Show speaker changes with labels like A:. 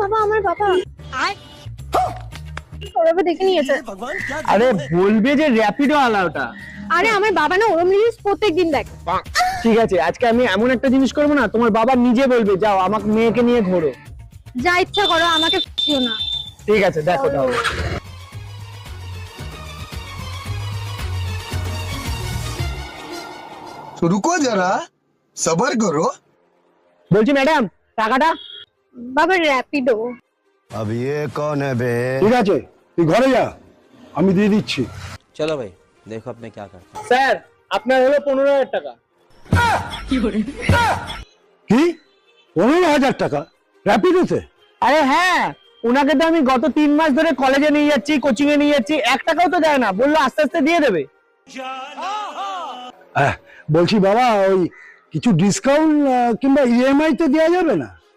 A: বাবা আমার বাবা ওরা দেখে নিয়েছে।
B: আরে বলবে যে র্যাপিডো আলাওটা।
A: আরে আমার বাবা না ওরম রিলস প্রত্যেকদিন দেখে।
B: ঠিক আছে, আজকে আমি এমন একটা জিনিস করবো না, তোমার বাবা নিজে বলবে যাও আমাকে মেয়েকে নিয়ে ঘোরো।
A: যা ইচ্ছা করো, আমাকে খুঁজিও না।
B: ঠিক আছে, দেখো তাহলে।
C: तो रुको जरा सबर करो।
B: বলছি ম্যাডাম টাকাটা।
A: বাবা র্যাপিডো।
D: अब ये कौन है बे?
E: ঠিক আছে তুই ঘরে যা, আমি দিয়ে দিচ্ছি।
F: चलो भाई देखो अब मैं क्या करता हूँ।
B: স্যার আপনার হলো 15,000 টাকা।
E: কি 15,000 টাকা র্যাপিডোতে?
B: আরে হ্যাঁ, ওনাকে তো আমি গত 3 মাস ধরে কলেজে নিয়ে যাচ্ছি, কোচিং এ নিয়ে যাচ্ছি, 1 টাকাও তো দেয় না, বললো আস্তে আস্তে দিয়ে দেবে।
E: বলছি বাবা ওই কিছু ডিসকাউন্ট কিংবা ইএমআই তো দেওয়া যাবে না?